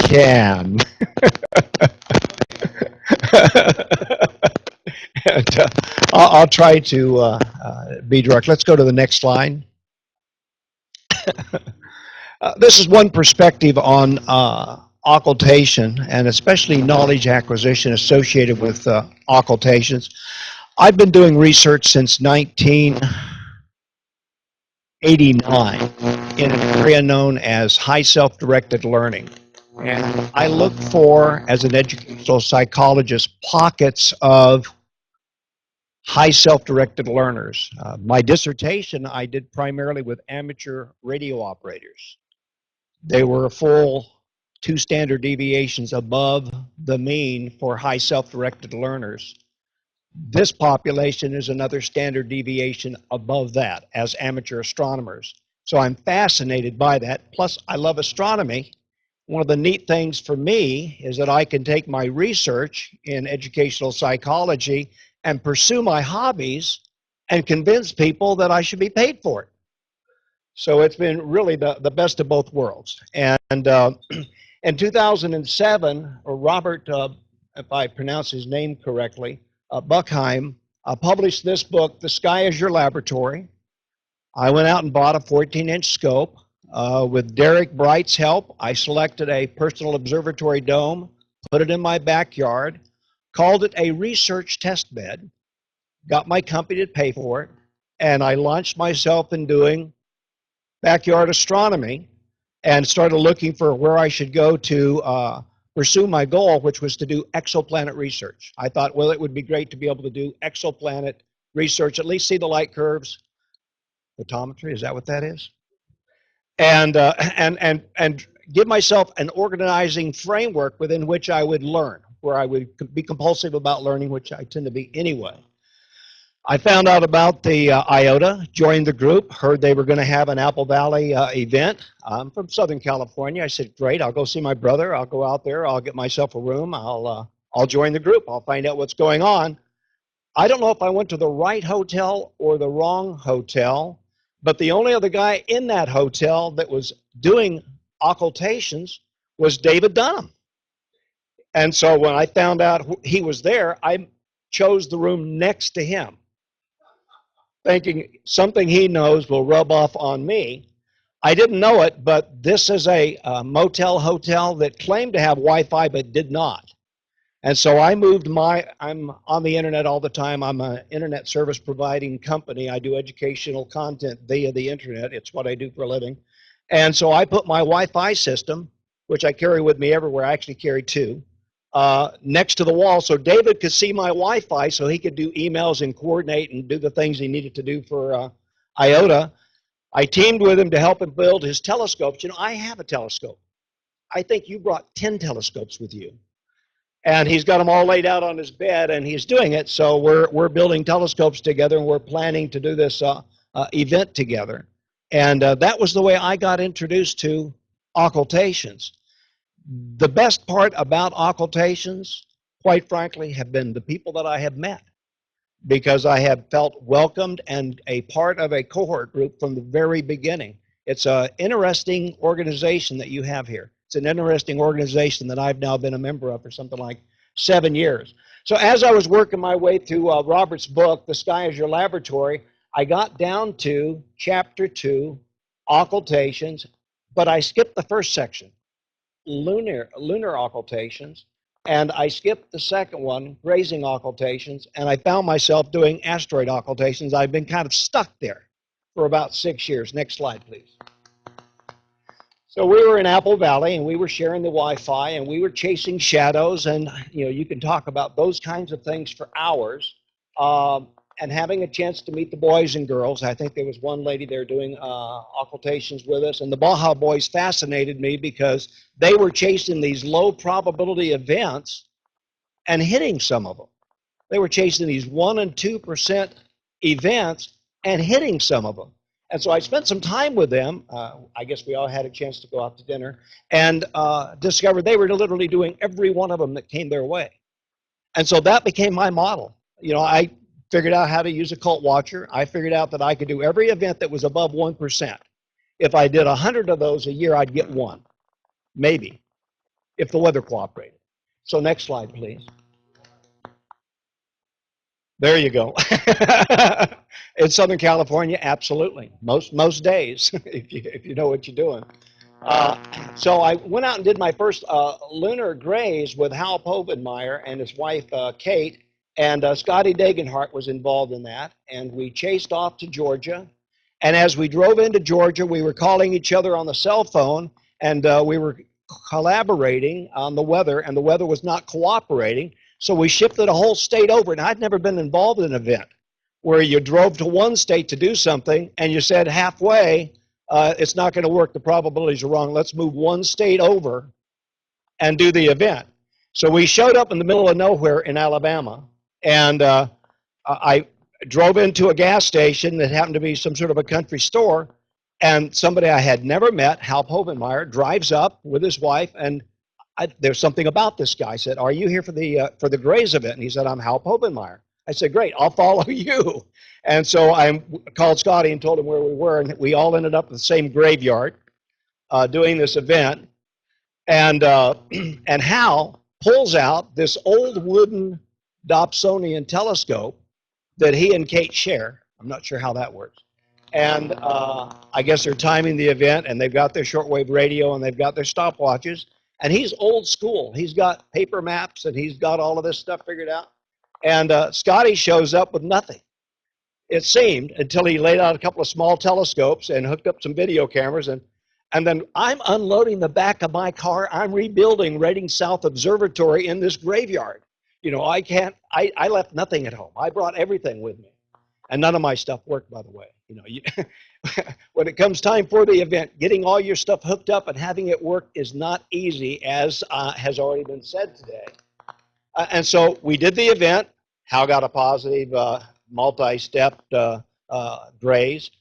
can. And, I'll try to be direct. Let's go to the next slide. This is one perspective on occultation, and especially knowledge acquisition associated with occultations. I've been doing research since 1989 in an area known as high self-directed learning. And I look for, as an educational psychologist, pockets of high self-directed learners. My dissertation I did primarily with amateur radio operators. They were a full 2 standard deviations above the mean for high self-directed learners. This population is another standard deviation above that as amateur astronomers. So I'm fascinated by that. Plus, I love astronomy. One of the neat things for me is that I can take my research in educational psychology and pursue my hobbies and convince people that I should be paid for it. So it's been really the best of both worlds. And in 2007, Robert, if I pronounce his name correctly, Buckheim, published this book, The Sky is Your Laboratory. I went out and bought a 14-inch scope. With Derek Bright's help, I selected a personal observatory dome, put it in my backyard, called it a research test bed, got my company to pay for it, and I launched myself in doing backyard astronomy and started looking for where I should go to pursue my goal, which was to do exoplanet research. I thought, well, it would be great to be able to do exoplanet research, at least see the light curves. Photometry, is that what that is? And give myself an organizing framework within which I would learn, where I would be compulsive about learning, which I tend to be anyway. I found out about the Iota, joined the group, heard they were going to have an Apple Valley event. I'm from Southern California. I said, great, I'll go see my brother. I'll go out there. I'll get myself a room. I'll join the group. I'll find out what's going on. I don't know if I went to the right hotel or the wrong hotel, but the only other guy in that hotel that was doing occultations was David Dunham. And so when I found out he was there, I chose the room next to him, thinking something he knows will rub off on me. I didn't know it, but this is a motel hotel that claimed to have Wi-Fi but did not. And so I moved I'm on the internet all the time. I'm an internet service providing company. I do educational content via the internet. It's what I do for a living. And so I put my Wi-Fi system, which I carry with me everywhere, I actually carry 2, next to the wall so David could see my Wi-Fi so he could do emails and coordinate and do the things he needed to do for Iota. I teamed with him to help him build his telescopes. You know, I have a telescope. I think you brought 10 telescopes with you. And he's got them all laid out on his bed, and he's doing it. So we're building telescopes together, and we're planning to do this event together. And that was the way I got introduced to occultations. The best part about occultations, quite frankly, have been the people that I have met, because I have felt welcomed and a part of a cohort group from the very beginning. It's an interesting organization that you have here. It's an interesting organization that I've now been a member of for something like 7 years. So as I was working my way through Robert's book, The Sky is Your Laboratory, I got down to chapter 2, occultations, but I skipped the first section, lunar occultations, and I skipped the second one, grazing occultations, and I found myself doing asteroid occultations. I've been kind of stuck there for about 6 years. Next slide, please. So we were in Apple Valley, and we were sharing the Wi-Fi, and we were chasing shadows, and you can talk about those kinds of things for hours, and having a chance to meet the boys and girls. I think there was one lady there doing occultations with us, and the Baja boys fascinated me because they were chasing these low probability events and hitting some of them. They were chasing these 1% and 2% events and hitting some of them. And so I spent some time with them. I guess we all had a chance to go out to dinner and discovered they were literally doing every one of them that came their way. And so that became my model. I figured out how to use Occult Watcher. I figured out that I could do every event that was above 1%. If I did 100 of those a year, I'd get 1, maybe. if the weather cooperated. So next slide, please. There you go. In Southern California, absolutely. Most days, if you know what you're doing. So I went out and did my first lunar graze with Hal Povenmire and his wife Kate, and Scotty Dagenhart was involved in that. And we chased off to Georgia. And as we drove into Georgia, we were calling each other on the cell phone, and we were collaborating on the weather, and the weather was not cooperating. So we shifted a whole state over, and I'd never been involved in an event where you drove to one state to do something, and you said halfway, it's not going to work, the probabilities are wrong, let's move one state over and do the event. So we showed up in the middle of nowhere in Alabama, and I drove into a gas station that happened to be some sort of a country store, and somebody I had never met, Hal Povenmire, drives up with his wife, and there's something about this guy. I said, are you here for the Grays event? And he said, I'm Hal Povenmire. I said, great, I'll follow you. And so I called Scotty and told him where we were, and we all ended up at the same graveyard doing this event. And Hal pulls out this old wooden Dobsonian telescope that he and Kate share. I'm not sure how that works. And I guess they're timing the event, and they've got their shortwave radio, and they've got their stopwatches. And he's old school. He's got paper maps, and he's got all of this stuff figured out. And Scotty shows up with nothing, it seemed, until he laid out a couple of small telescopes and hooked up some video cameras. And then I'm unloading the back of my car. I'm rebuilding Reading South Observatory in this graveyard. You know, I left nothing at home. I brought everything with me. And none of my stuff worked, by the way. You know, when it comes time for the event, getting all your stuff hooked up and having it work is not easy, as has already been said today. And so we did the event. Hal got a positive multi-step graze.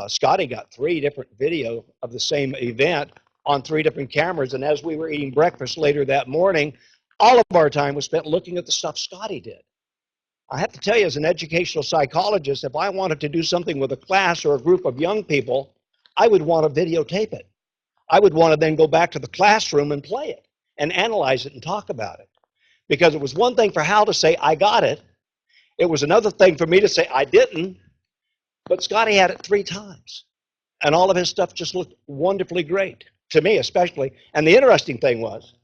Scotty got 3 different video of the same event on 3 different cameras. And as we were eating breakfast later that morning, all of our time was spent looking at the stuff Scotty did. I have to tell you, as an educational psychologist, if I wanted to do something with a class or a group of young people, I would want to videotape it. I would want to then go back to the classroom and play it and analyze it and talk about it. Because it was one thing for Hal to say, I got it. It was another thing for me to say, I didn't. But Scotty had it 3 times. And all of his stuff just looked wonderfully great, to me especially. And the interesting thing was,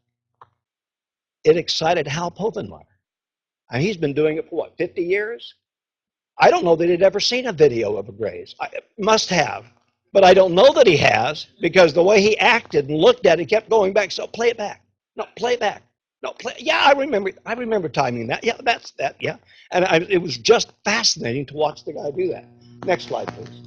it excited Hal Povenmire. And he's been doing it for, what, 50 years? I don't know that he'd ever seen a video of a graze. I must have. But I don't know that he has, because the way he acted and looked at it, he kept going back. So play it back. No, play it back. No, play. Yeah, I remember timing that. Yeah, that's that. Yeah. And it was just fascinating to watch the guy do that. Next slide, please.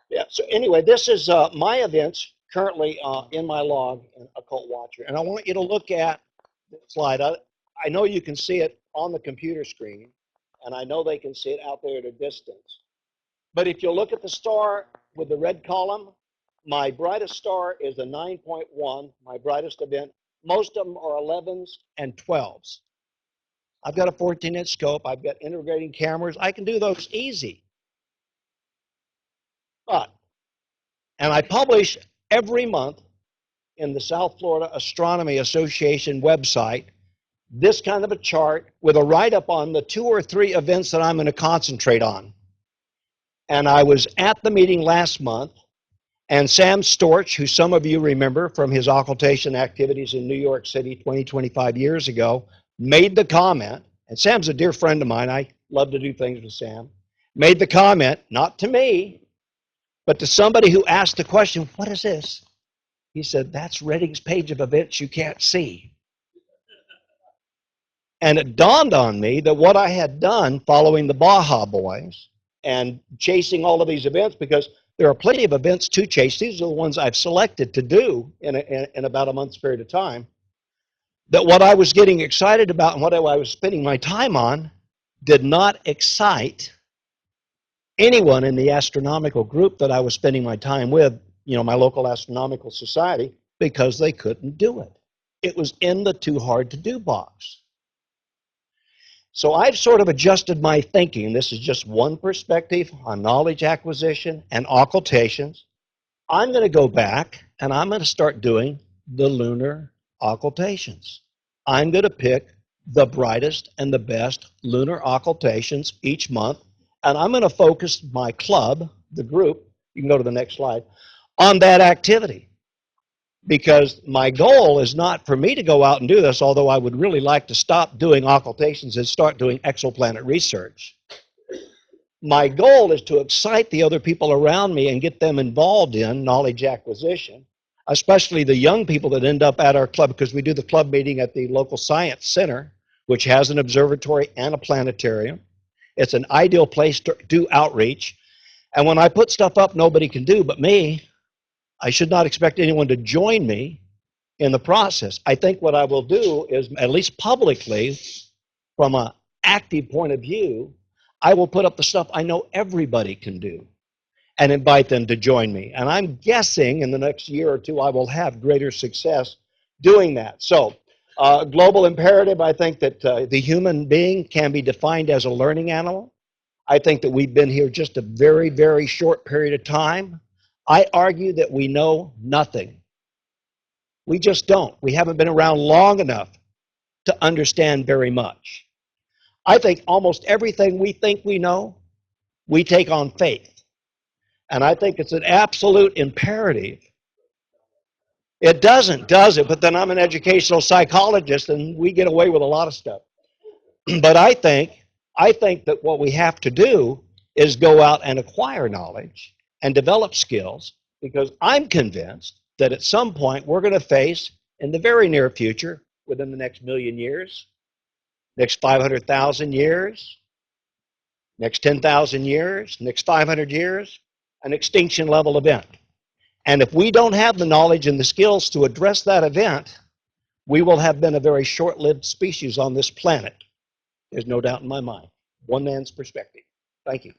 Yeah, so anyway, this is my events currently in my log in Occult Watcher. And I want you to look at the slide. I know you can see it on the computer screen, and I know they can see it out there at a distance. But if you look at the star with the red column, my brightest star is a 9.1, my brightest event. Most of them are 11s and 12s. I've got a 14-inch scope. I've got integrating cameras. I can do those easy. And I publish every month in the South Florida Astronomy Association website this kind of a chart with a write-up on the 2 or 3 events that I'm going to concentrate on. And I was at the meeting last month, and Sam Storch, who some of you remember from his occultation activities in New York City 25 years ago, made the comment, and Sam's a dear friend of mine. I love to do things with Sam. Made the comment, not to me, but to somebody who asked the question, what is this? He said, that's Redding's page of events you can't see. And it dawned on me that what I had done following the Baja Boys and chasing all of these events, because there are plenty of events to chase. These are the ones I've selected to do in about a month's period of time. That what I was getting excited about and what I was spending my time on did not excite anyone in the astronomical group that I was spending my time with, you know, my local astronomical society, because they couldn't do it. It was in the too hard to do box. So I've sort of adjusted my thinking. This is just one perspective on knowledge acquisition and occultations. I'm going to go back and I'm going to start doing the lunar occultations. I'm going to pick the brightest and the best lunar occultations each month, and I'm going to focus my club, the group, you can go to the next slide, on that activity. Because my goal is not for me to go out and do this, although I would really like to stop doing occultations and start doing exoplanet research. My goal is to excite the other people around me and get them involved in knowledge acquisition, especially the young people that end up at our club, because we do the club meeting at the local science center, which has an observatory and a planetarium. It's an ideal place to do outreach. And when I put stuff up nobody can do but me, I should not expect anyone to join me in the process. I think what I will do is, at least publicly, from an active point of view, I will put up the stuff I know everybody can do and invite them to join me. And I'm guessing in the next year or two I will have greater success doing that. So, global imperative, I think that the human being can be defined as a learning animal. I think that we've been here just a very, very short period of time. I argue that we know nothing. We just don't. We haven't been around long enough to understand very much. I think almost everything we think we know, we take on faith. And I think it's an absolute imperative. It doesn't, does it? But then I'm an educational psychologist and we get away with a lot of stuff. But I think that what we have to do is go out and acquire knowledge and develop skills, because I'm convinced that at some point we're going to face, in the very near future, within the next 1,000,000 years, next 500,000 years, next 10,000 years, next 500 years, an extinction level event. And if we don't have the knowledge and the skills to address that event, we will have been a very short-lived species on this planet. There's no doubt in my mind. One man's perspective. Thank you.